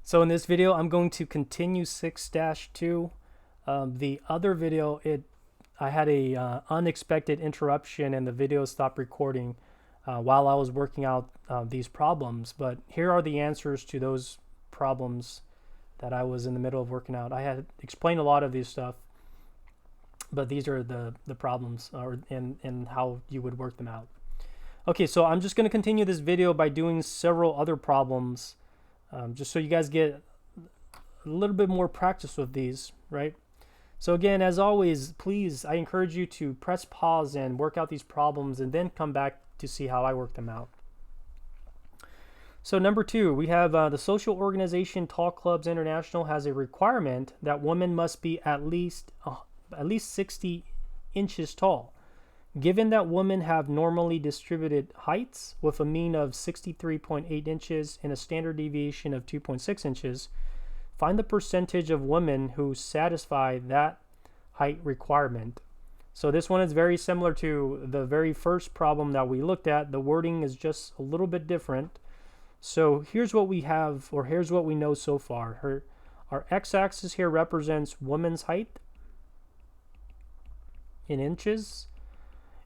So in this video, I'm going to continue 6-2. The other video, I had a unexpected interruption and the video stopped recording while I was working out these problems. But here are the answers to those problems that I was in the middle of working out. I had explained a lot of this stuff, but these are the problems and how you would work them out. Okay, so I'm just going to continue this video by doing several other problems. Just so you guys get a little bit more practice with these, right? So again, as always, please, I encourage you to press pause and work out these problems and then come back to see how I work them out. So number 2, we have the social organization Tall Clubs International has a requirement that women must be at least 60 inches tall. Given that women have normally distributed heights with a mean of 63.8 inches and a standard deviation of 2.6 inches, find the percentage of women who satisfy that height requirement. So this one is very similar to the very first problem that we looked at. The wording is just a little bit different. So here's what we have, or here's what we know so far. Our x-axis here represents women's height in inches.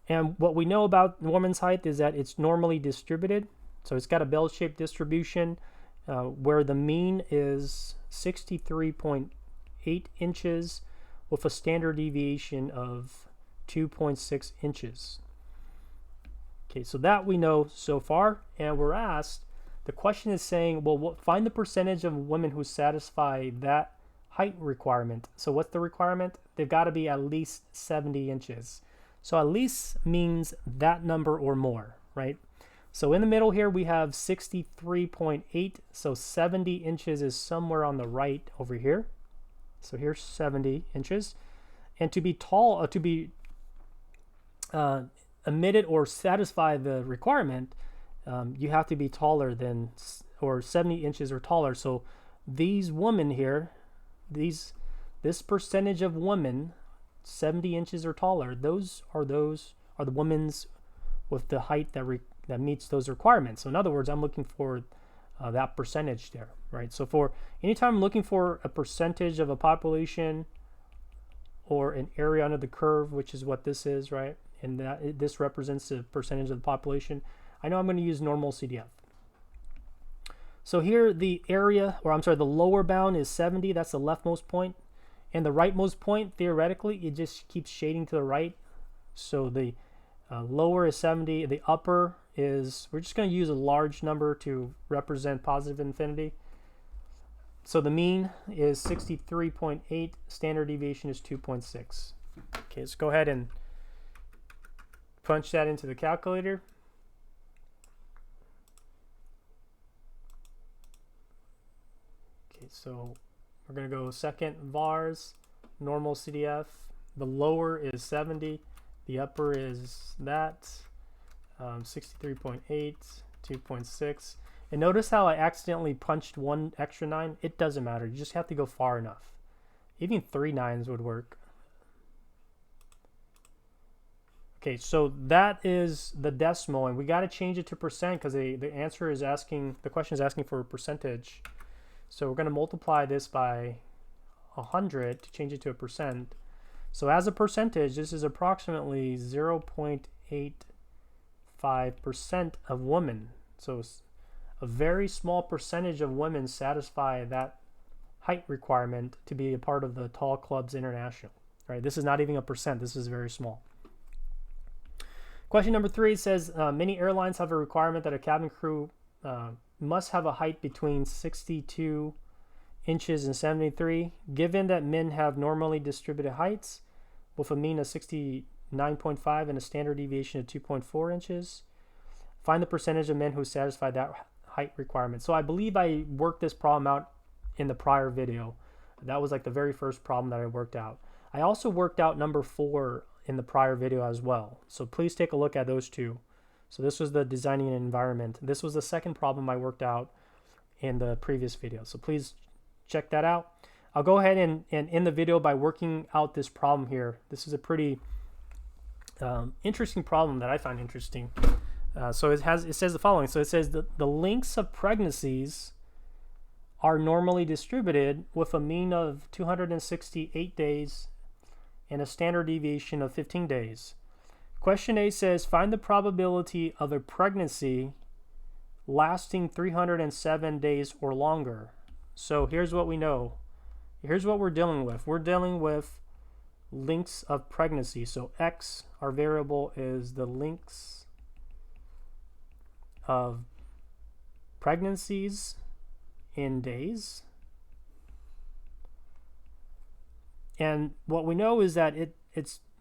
And what we know about women's height is that it's normally distributed. So it's got a bell-shaped distribution where the mean is 63.8 inches with a standard deviation of 2.6 inches. Okay, so that we know so far. And we're asked, the question is saying, well, find the percentage of women who satisfy that height requirement. So what's the requirement? They've got to be at least 70 inches. So at least means that number or more, right? So in the middle here, we have 63.8. So 70 inches is somewhere on the right over here. So here's 70 inches. And to be tall, to be admitted or satisfy the requirement, you have to be taller than, or 70 inches or taller. So these women here, this percentage of women 70 inches or taller, those are the women's with the height that meets those requirements. So in other words, I'm looking for that percentage there, right? So for anytime I'm looking for a percentage of a population or an area under the curve, which is what this is, right? And this represents the percentage of the population, I know I'm going to use normal CDF. So here the area, or I'm sorry, the lower bound is 70. That's the leftmost point. And the rightmost point, theoretically, it just keeps shading to the right. So the lower is 70. The upper is, we're just going to use a large number to represent positive infinity. So the mean is 63.8. Standard deviation is 2.6. Okay, let's go ahead and punch that into the calculator. Okay, so we're going to go second vars, normal CDF. The lower is 70. The upper is that, 63.8, 2.6. And notice how I accidentally punched one extra 9. It doesn't matter. You just have to go far enough. Even 3 9s would work. Okay, so that is the decimal. And we got to change it to percent because the question is asking for a percentage. So we're going to multiply this by 100 to change it to a percent. So as a percentage, this is approximately 0.85% of women. So a very small percentage of women satisfy that height requirement to be a part of the Tall Clubs International. Right? This is not even a percent. This is very small. Question number 3 says, many airlines have a requirement that a cabin crew must have a height between 62 inches and 73. Given that men have normally distributed heights with a mean of 69.5 and a standard deviation of 2.4 inches, find the percentage of men who satisfy that height requirement. So I believe I worked this problem out in the prior video. That was like the very first problem that I worked out. I also worked out number 4 in the prior video as well. So please take a look at those two. So this was the designing an environment. This was the second problem I worked out in the previous video. So please check that out. I'll go ahead and end the video by working out this problem here. This is a pretty interesting problem that I find interesting. So it says the following. So it says the lengths of pregnancies are normally distributed with a mean of 268 days and a standard deviation of 15 days. Question A says, find the probability of a pregnancy lasting 307 days or longer. So here's what we know. Here's what we're dealing with. We're dealing with lengths of pregnancy. So X, our variable, is the lengths of pregnancies in days. And what we know is that it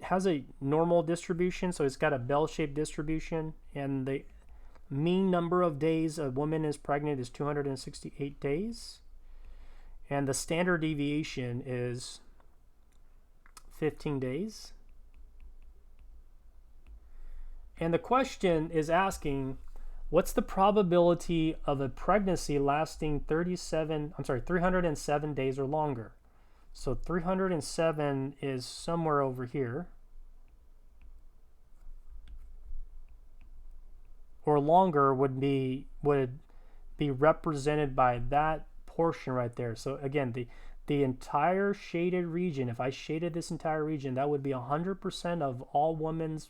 has a normal distribution, so it's got a bell-shaped distribution, and the mean number of days a woman is pregnant is 268 days, and the standard deviation is 15 days. And the question is asking, what's the probability of a pregnancy lasting 307 days or longer? So 307 is somewhere over here, or longer would be represented by that portion right there. So again, the entire shaded region, if I shaded this entire region, that would be 100% of all women's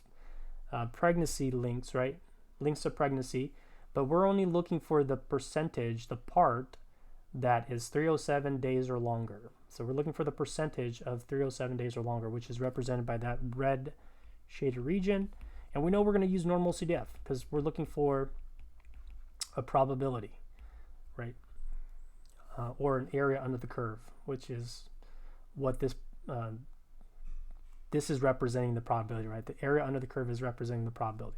pregnancy lengths, right? Lengths of pregnancy, but we're only looking for the percentage, the part that is 307 days or longer. So we're looking for the percentage of 307 days or longer, which is represented by that red shaded region. And we know we're going to use normal CDF because we're looking for a probability, right? Or an area under the curve, which is what this is representing the probability, right? The area under the curve is representing the probability.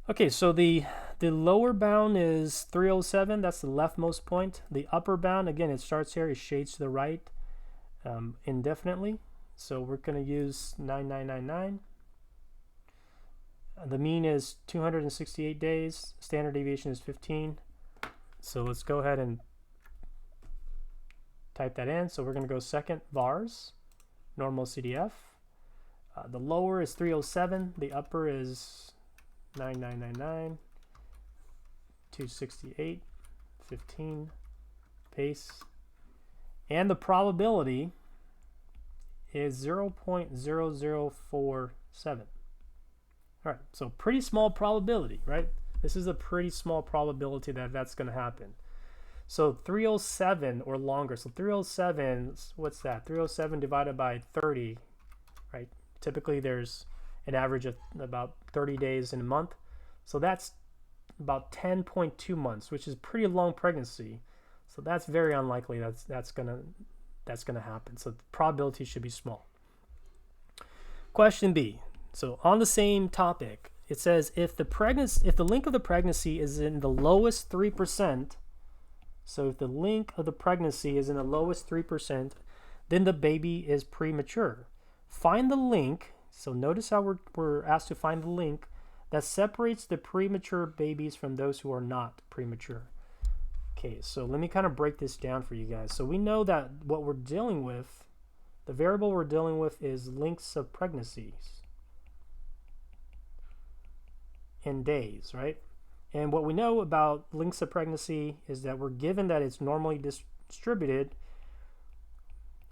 Okay, so the lower bound is 307. That's the leftmost point. The upper bound, again, it starts here. It shades to the right indefinitely. So we're going to use 9999. The mean is 268 days. Standard deviation is 15. So let's go ahead and type that in. So we're going to go second vars, normal CDF. The lower is 307. The upper is 9999, 268, 15, paste. And the probability is 0.0047. All right, so pretty small probability, right? This is a pretty small probability that that's going to happen. So 307 or longer. So 307, what's that? 307 divided by 30, right? Typically there's an average of about 30 days in a month. So that's about 10.2 months, which is pretty long pregnancy. So that's very unlikely that's gonna happen. So the probability should be small. Question B. So on the same topic, it says if the length of the pregnancy is in the lowest 3%, so if the length of the pregnancy is in the lowest 3%, then the baby is premature. Find the link. So notice how we're asked to find the link that separates the premature babies from those who are not premature. Okay, so let me kind of break this down for you guys. So we know that what we're dealing with, the variable we're dealing with is lengths of pregnancies in days, right? And what we know about lengths of pregnancy is that we're given that it's normally distributed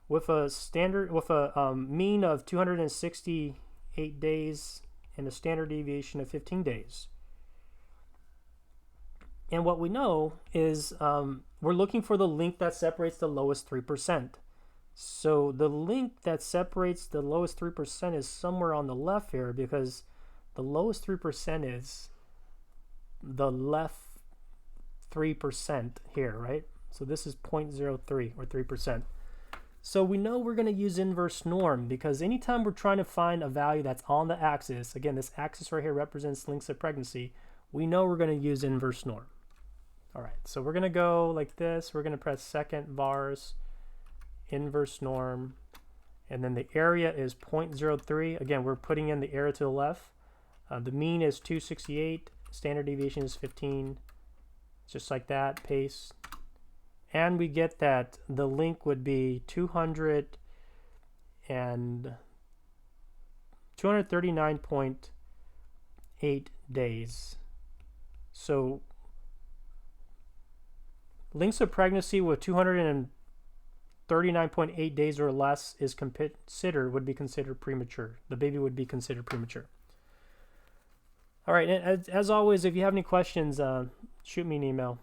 with a mean of 268 days and a standard deviation of 15 days. And what we know is we're looking for the length that separates the lowest 3%. So the length that separates the lowest 3% is somewhere on the left here, because the lowest 3% is the left 3% here, right? So this is 0.03 or 3%. So we know we're going to use inverse norm, because anytime we're trying to find a value that's on the axis, again, this axis right here represents lengths of pregnancy, we know we're going to use inverse norm. All right, so we're going to go like this. We're going to press second vars, inverse norm, and then the area is 0.03. Again, we're putting in the area to the left. The mean is 268. Standard deviation is 15. Just like that, paste. And we get that the length would be 239.8 days. So Lengths of pregnancy with 239.8 days or less would be considered premature. The baby would be considered premature. All right, and as always, if you have any questions, shoot me an email.